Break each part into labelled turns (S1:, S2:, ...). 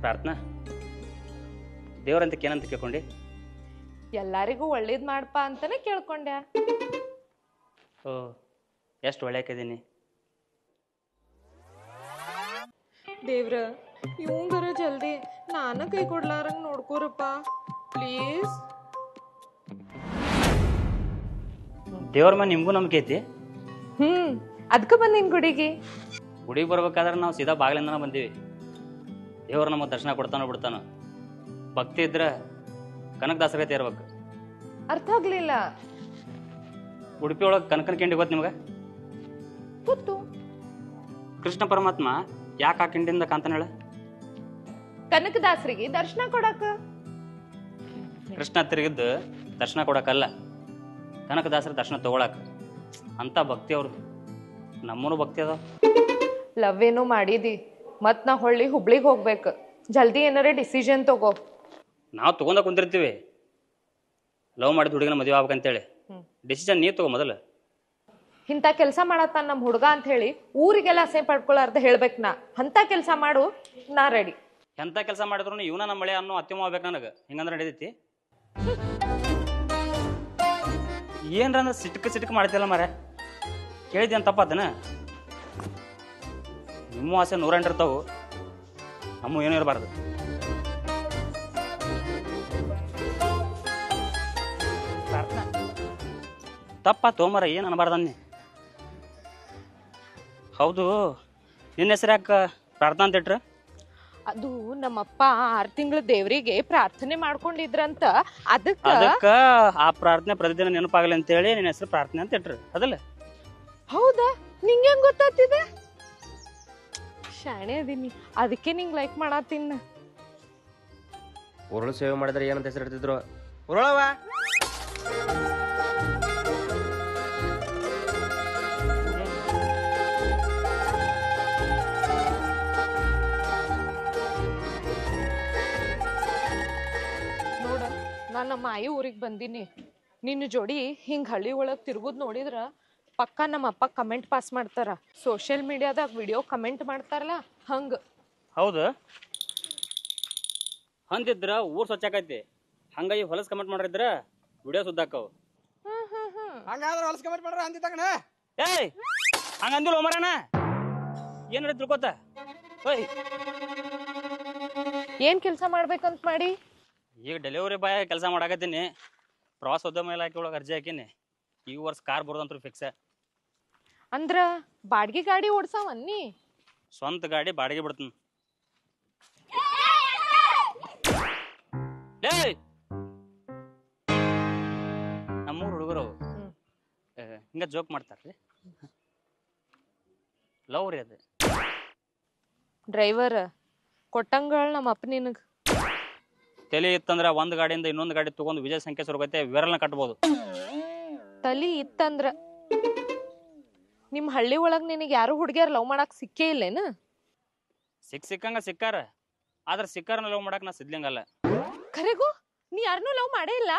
S1: ಪ್ರಾರ್ಥನಾ ದೇವ್ರಂತಕ್ಕೆ ಏನಂತ ಕೇಳ್ಕೊಂಡಿ?
S2: ಎಲ್ಲರಿಗೂ ಒಳ್ಳೇದ್ ಮಾಡಪ್ಪ ಅಂತಾನೆ ಕೇಳ್ಕೊಂಡೆ.
S1: ಓ ಎಷ್ಟು ಒಳ್ಳೆಯಕಿದ್ದೀನಿ.
S2: ದೇವ್ರ ಇವಂಗರ ಜಲ್ದಿ ನಾನ ಕೈ ಕೊಡ್ಲಾರಂಗ್ ನೋಡ್ಕೋರಪ್ಪ ಪ್ಲೀಸ್.
S1: ದೇವ್ರ ಮೇಲೆ ನಿಮ್ಗೂ ನಂಬಿಕೆ ಐತಿ?
S2: ಅದ್ಕ ಬಂದಿನ್ ಗುಡಿಗೆ.
S1: ಗುಡಿಗೆ ಬರ್ಬೇಕಾದ್ರೆ ನಾವು ಸೀದಾ ಬಾಗಿಲಿಂದನ ಬಂದೀವಿ. ದೇವ್ರು ನಮಗೆ ದರ್ಶನ ಕೊಡ್ತಾನೋ ಬಿಡ್ತಾನೋ. ಭಕ್ತಿ ಇದ್ರೆ ಕನಕದಾಸರಗತಿ ಇರ್ಬೇಕು.
S2: ಅರ್ಥ ಆಗ್ಲಿಲ್ಲ.
S1: ಉಡುಪಿ ಒಳಗೆ ಕನಕನ ಕಿಂಡಿ ಗೊತ್ತು ನಿಮ್ಗೆ?
S2: ಗೊತ್ತು.
S1: ಕೃಷ್ಣ ಪರಮಾತ್ಮ ಯಾಕೆ ಆ ಕಿಂಡಿಯಿಂದ ಕಾಂತಾನ ಹೇಳ?
S2: ಕನಕದಾಸರಿಗೆ ದರ್ಶನ ಕೊಡಾಕ.
S1: ಕೃಷ್ಣ ತಿರುಗಿದ್ದು ದರ್ಶನ ಕೊಡಕ್ಕಲ್ಲ, ಕನಕದಾಸರ ದರ್ಶನ ತಗೊಳಕ. ಅಂತ ಭಕ್ತಿ ಅವ್ರದ್ದು. ನಮ್ಮನು ಭಕ್ತಿ ಅದ.
S2: ಲವ್ ಏನೋ ಮಾಡಿದಿ, ಮತ್ ನಾ ಹೊಳ್ಳಿ ಹುಬ್ಳಿಗೆ ಹೋಗ್ಬೇಕು. ಜಲ್ದಿ ಏನಾರ ಡಿಸಿಷನ್ ತಗೋ.
S1: ನಾವು ತಗೊಂಡ ಕುಂತಿರ್ತೀವಿ ಲವ್ ಮಾಡಿದ ಹುಡುಗನ ಮದುವೆ ಆಗ್ಬೇಕಂತೇಳಿ. ಡಿಸಿಷನ್ ನೀ ತಗೋ ಮೊದಲು.
S2: ಇಂಥ ಕೆಲಸ ಮಾಡತ್ತಾನ ನಮ್ಮ ಹುಡುಗ ಅಂತ ಹೇಳಿ ಊರಿಗೆಲ್ಲ ಅಸಹ್ಯ ಪಡ್ಕೊಳ್ಳಾರ್ದ ಹೇಳ್ಬೇಕು. ನಾ ಅಂತ ಕೆಲಸ ಮಾಡು, ನಾ ರೆಡಿ.
S1: ಎಂತ ಕೆಲಸ ಮಾಡಿದ್ರು ಇವನ ನಮ್ಮ ಮಳೆ ಅನ್ನೋ ಅತ್ಯಮ ಆಗ್ಬೇಕು ನನಗೆ. ಹಿಂಗಂದ್ರೆ ನಡೀತೈತಿ? ಏನ್ರ ಅಂದ್ರೆ ಸಿಟ್ಕ ಮಾಡ್ತಿಲ್ಲ ಮಾರ. ಕೇಳಿದ್ದೆ ಅಂತ ತಪ್ಪತ್ತನ? ನಿಮ್ಮ ಆಸೆ 108 ಇರ್ತಾವು, ನಮ್ಮ ಏನೂ ಇರಬಾರ್ದು. ತಪ್ಪ ತೋಮರ ಏನು ಅನ್ಬಾರ್ದನ್ನಿ. ಹೌದು, ನಿನ್ನ ಹೆಸರು ಯಾಕೆ ಪ್ರಾರ್ಥನಾ ಅಂತ ಇಟ್ರ?
S2: ಅದು ನಮ್ಮಪ್ಪ 6 ತಿಂಗಳ ದೇವ್ರಿಗೆ ಪ್ರಾರ್ಥನೆ ಮಾಡ್ಕೊಂಡಿದ್ರಂತ.
S1: ಅದಕ್ಕ ಆ ಪ್ರಾರ್ಥನೆ ಪ್ರತಿದಿನ ನೆನಪಾಗಲಿ ಅಂತ ಹೇಳಿ ನಿನ್ನ ಹೆಸರು ಪ್ರಾರ್ಥನೆ ಅಂತ ಇಟ್ರು ಅದಲ್ಲ?
S2: ಹೌದಾ? ನಿಂಗೆ ಹೆಂಗ್ ಗೊತ್ತಾಗ್ತಿದೆ? ಶಾಣೆ ಅದೀನಿ, ಅದಕ್ಕೆ ನಿಂಗೆ ಲೈಕ್ ಮಾಡತ್ತೀನಿ.
S1: ಉರುಳು ಸೇವೆ ಮಾಡಿದ್ರೆ ಏನಂತ ಹೆಸರು ಇಡ್ತಿದ್ರು? ಉರುಳವ
S2: ನೋಡ, ನಾನು ನಮ್ಮ ಆಯಿ ಊರಿಗೆ ಬಂದೀನಿ. ನಿನ್ನ ಜೋಡಿ ಹಿಂಗ್ ಹಳ್ಳಿ ಒಳಗ್ ತಿರುಗುದ್ ನೋಡಿದ್ರ ಪಕ್ಕ ನಮ್ಮ ಅಪ್ಪ ಕಮೆಂಟ್ ಪಾಸ್ ಮಾಡ್ತಾರ. ಸೋಷಿಯಲ್ ಮೀಡಿಯಾದಾಗ ವಿಡಿಯೋ ಕಮೆಂಟ್ ಮಾಡ್ತಾರಲ್ಲ ಹಂಗ.
S1: ಹೌದು, ಅಂದಿದ್ರ ಊರ್ ಸ್ವಚ್ಛ ಆಕೈತಿ. ಹಂಗಾಗಿ ಹೊಲಸ್ ಕಮೆಂಟ್ ಮಾಡಿದ್ರ ವಿಡಿಯೋ ಸುದ್ದಾಕವು.
S3: ಹಂಗಾದ್ರೆ ಹೊಲಸ್ ಕಮೆಂಟ್ ಮಾಡ್ರ ಅಂದಿದ್ದಾಗಣ.
S1: ಏಯ್ ಹಂಗಂದಿಲ್ಲ ಮರಣ. ಏನ್ ನಡಿ ತಿಳ್ಕೊತ? ಓಯ್
S2: ಏನ್ ಕೆಲಸ ಮಾಡ್ಬೇಕಂತ ಮಾಡಿ?
S1: ಈಗ ಡೆಲಿವರಿ ಬಾಯ್ ಕೆಲಸ ಮಾಡಾಕತ್ತೀನಿ. ಪ್ರವಾಸೋದ್ಯಮ ಇಲಾಖೆ ಒಳಗೆ ಅರ್ಜಿ ಹಾಕಿನಿ. ಈ ವರ್ಷ ಕಾರ್ ಬರೋದಂತೂ ಫಿಕ್ಸ್.
S2: ಅಂದ್ರ ಬಾಡ್ಗಿ ಗಾಡಿ ಓಡ್ಸಾವನ್ನಿ?
S1: ಸ್ವಂತ ಗಾಡಿ ಬಾಡಿಗೆ ಬಿಡ್ತೀನಿ. ನಮ್ಮೂರು ಹುಡುಗರು ಹಿಂಗ ಜೋಕ್ ಮಾಡ್ತಾರ್ರಿ. ಲವ್ ರೀ ಅದು.
S2: ಡ್ರೈವರ್ ಕೊಟ್ಟಂಗಳ ನಮ್ಮ ಅಪ್ಪ ನಿನಗ.
S1: ತಲೆ ಇತ್ತಂದ್ರ ಒಂದ್ ಗಾಡಿಯಿಂದ ಇನ್ನೊಂದು ಗಾಡಿ ತಗೊಂಡು ವಿಜಯ ಸಂಖ್ಯೆ ಸುರಗತ್ತೆ ವಿರಲ್ನ ಕಟ್ಬೋದು.
S2: ತಲಿ ಇತ್ತಂದ್ರ ನಿಮ್ ಹಳ್ಳಿ ಒಳಗ್ ನಿನಗೆ ಯಾರು ಹುಡುಗಿಯರ್ ಲವ್ ಮಾಡಕ್ ಸಿಕ್ಕೇ ಇಲ್ಲೇನು?
S1: ಸಿಕ್ಕಂಗ ಸಿಕ್ಕಾರ. ಆದ್ರ ಸಿಕ್ಕಾರನ ಲವ್ ಮಾಡಕ್ ನಾ ಸಿದ್ಲಿಂಗಲ್ಲ.
S2: ಖರೆಗೂ ನೀ ಯಾರನ್ನೂ ಲವ್ ಮಾಡೇ ಇಲ್ಲ?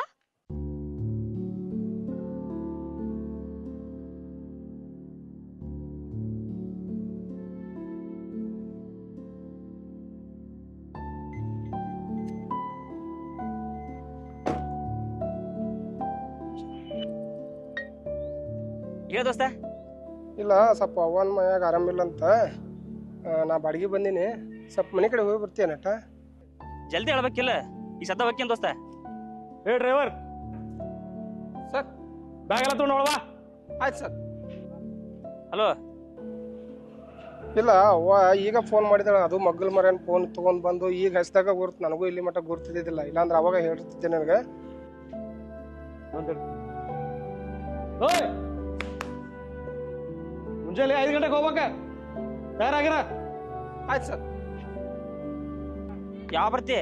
S1: ಹೇಳ ದೋಸ್ತ.
S3: ಇಲ್ಲ, ಸ್ವಲ್ಪ ಅವನ್ ಮನ್ಯಾಗ ಆರಾಮಿಲ್ಲ ಅಂತ ನಾ ಬಾಡಿಗೆ ಬಂದೀನಿ. ಸ್ವಲ್ಪ ಮನೆ ಕಡೆ ಹೋಗಿ ಬರ್ತೀಯನಟ.
S1: ಜಲ್ದಿ ಹೇಳ್ಬೇಕಿಲ್ಲ, ಈ ಸದ್ದ ಹೋಗ್ತೀನಿ ದೋಸ್ತ. ಏ ಡ್ರೈವರ್
S3: ಸರ್,
S1: ಬ್ಯಾಗ್ ಎಲ್ಲ ತೊಗೊಂಡು ನೋಡವಾ.
S3: ಆಯ್ತು ಸರ್.
S1: ಹಲೋ.
S3: ಇಲ್ಲ, ಅವ್ವ ಈಗ ಫೋನ್ ಮಾಡಿದಾಳ. ಅದು ಮಗ್ಗಲ್ ಮರ್ಯಾನ್ ಫೋನ್ ತಗೊಂಡ್ ಬಂದು ಈಗ ಹಚ್ಚಿದಾಗ ಗುರ್ತು. ನನಗೂ ಇಲ್ಲಿ ಮಟ್ಟ ಗುರ್ತಿದ್ದಿಲ್ಲ. ಇಲ್ಲಾಂದ್ರೆ ಅವಾಗ ಹೇಳ್ತಿದ್ದೆ ನನಗೆ.
S4: ಮುಂಜಾನೆ 5 ಗಂಟೆಗೆ ಹೋಗ್ಬೇಕ. ತಯಾರಾಗಿರ.
S3: ಆಯ್ತು ಸರ್.
S1: ಯಾವ ಬರ್ತಿ?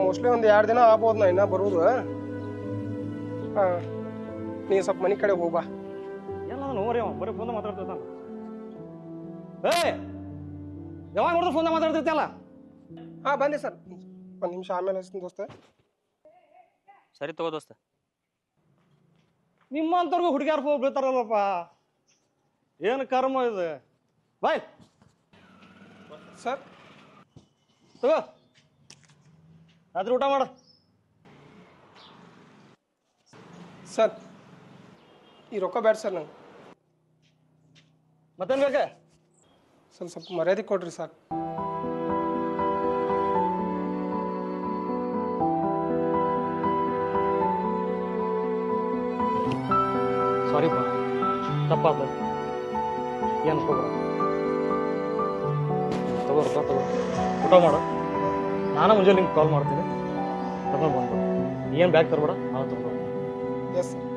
S3: ಮೋಸ್ಟ್ಲಿ ಒಂದು 2 ದಿನ ಆಗ್ಬೋದು ನಾ ಇನ್ನ ಬರುವುದು. ನೀ ಸ್ವಲ್ಪ ಮನೆ ಕಡೆ ಹೋಗ್ಬಾ.
S4: ಎಲ್ಲ ನೋಡ್ರಿ ಅವ ಬರೀ ಫೋನ್ ಮಾತಾಡ್ತಿರ್ತಾನ. ಯಾವಾಗ ನೋಡಿದ್ರೆ ಫೋನ್ ಮಾತಾಡ್ತಿರ್ತಲ್ಲ.
S3: ಬಂದೆ ಸರ್. 1 ನಿಮಿಷ ಆಮೇಲೆ ಹಚ್ತೀನಿ ದೋಸ್ತ.
S1: ಸರಿ ತಗೋ ದೋಸ್ತ.
S4: ನಿಮ್ಮಂತವ್ರಿಗೂ ಹುಡುಗಿಯಾರು ಫೋನ್ ಬೀಳ್ತಾರಲ್ಲಪ್ಪ. ಏನು ಕರ್ಮ ಇದು. Bye
S3: sir.
S4: ತಗೋ ರಾತ್ರಿ ಊಟ ಮಾಡ.
S3: ಸರ್ ಈ ರೊಕ್ಕ ಬೇಡ ಸರ್ ನಂಗೆ.
S4: ಮತ್ತೇನ್ ಬೇಕ?
S3: ಸ್ವಲ್ಪ ಮರ್ಯಾದೆ ಕೊಡ್ರಿ ಸರ್.
S4: ಸಾರಿಪ್ಪ, ತಪ್ಪಾತ. ಏನು ಅನ್ಕೋಬೇಡ. ತಗೋ ರೊಕ್ಕ ತಗೋ, ಊಟ ಮಾಡು. ನಾನು ಮುಂಜಾನೆ ನಿಮ್ಗೆ ಕಾಲ್ ಮಾಡ್ತೀನಿ, ತಗೊಂಡು ಬಂದ್ಬಿಡು. ಏನು ಬ್ಯಾಗ್ ತರಬೇಡ, ನಾವು ತಗೊಂಡು.
S3: Yes sir.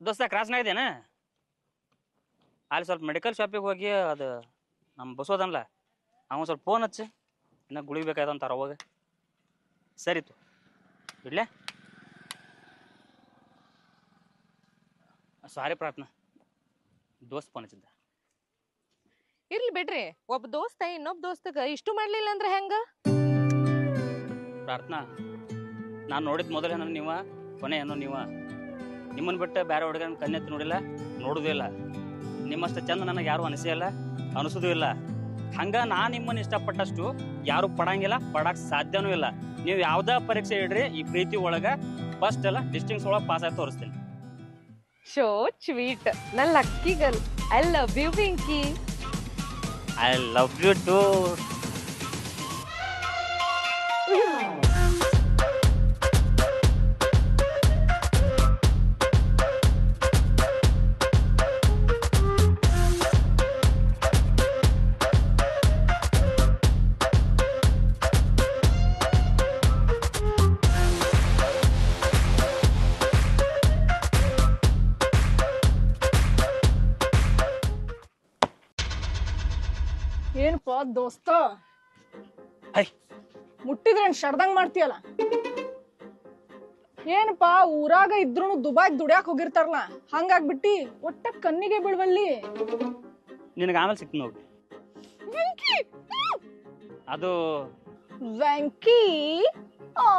S1: ದೋಸ್ತ ಕ್ರಾಸ್ನಾಗ ಇದೇನ? ಅಲ್ಲಿ ಸ್ವಲ್ಪ ಮೆಡಿಕಲ್ ಶಾಪಿಗೆ ಹೋಗಿ ಅದು ನಮ್ಮ ಬಸೋದನ್ಲ ಅವನು ಸ್ವಲ್ಪ ಫೋನ್ ಹಚ್ಚಿ ಇನ್ನು ಗುಳಿಗೆ ಬೇಕಾಯ್ತಂತಾರ ಅವಾಗ. ಸರಿತು ಇಡ್ಲೆ. ಸಾರಿ ಪ್ರಾರ್ಥನಾ, ದೋಸ್ತ್ ಫೋನ್ ಹಚ್ಚಿದ್ದ.
S2: ಇರ್ಲಿ ಬಿಡ್ರಿ, ಒಬ್ಬ ದೋಸ್ತ ಇನ್ನೊಬ್ಬ ದೋಸ್ತಗ ಇಷ್ಟು ಮಾಡ್ಲಿಲ್ಲ ಅಂದ್ರೆ ಹೆಂಗ?
S1: ಪ್ರಾರ್ಥನಾ, ನಾನು ನೋಡಿದ ಮೊದಲೇನೋ ನೀವ, ಕೊನೆ ಏನೋ ನೀವ. ನಿಮ್ಮನ್ನು ಬಿಟ್ಟು ಬೇರೆ ಹುಡುಗನ ಕಣ್ಣೆತ್ತು ನೋಡಿಲ್ಲ, ನೋಡುದೂ ಇಲ್ಲ. ನಿಮ್ಮಷ್ಟು ಚಂದ ನನಗೆ ಯಾರು ಅನಿಸಿಲ್ಲ, ಅನಿಸೋದು ಇಲ್ಲ. ಹಂಗ ನಾನು ನಿಮ್ಮನ್ನು ಇಷ್ಟಪಟ್ಟಷ್ಟು ಯಾರು ಪಡಂಗಿಲ್ಲ, ಪಡಕ್ ಸಾಧ್ಯನೂ ಇಲ್ಲ. ನೀವು ಯಾವ್ದ ಪರೀಕ್ಷೆ ಇಡ್ರಿ, ಈ ಪ್ರೀತಿ ಒಳಗ ಫಸ್ಟ್ ಎಲ್ಲ ಡಿಸ್ಟಿಂಗ್ಸ್ ಒಳಗೆ ಪಾಸ್ ಆಗಿ ತೋರಿಸ್ತೀನಿ.
S2: ಶೋ ಸ್ವೀಟ್, ನನ್ನ lucky girl. I love you Pinky.
S1: I love you too.
S5: ಏನಪ್ಪ ದೋಸ್ತ,
S1: ಹೈ
S5: ಮುಟ್ಟಿದ್ರೇನ್ ಶರ್ದಂಗ್ ಮಾಡ್ತೀಯಲ್ಲ? ಏನಪ್ಪಾ ಊರಾಗ ಇದ್ರು ದುಬಾಯ್ ದುಡ್ಯಾಕ್ ಹೋಗಿರ್ತಾರಲ್ಲ, ಹಂಗಾಗ್ಬಿಟ್ಟಿ ಒಟ್ಟ ಕಣ್ಣಿಗೆ ಬೀಳ್ವಲ್ಲಿ.
S1: ನಿನಗೆ ಆಮೇಲೆ ಸಿಕ್ತು ನೋಡಿ. ಅದು
S5: ವೆಂಕಿ, ಆ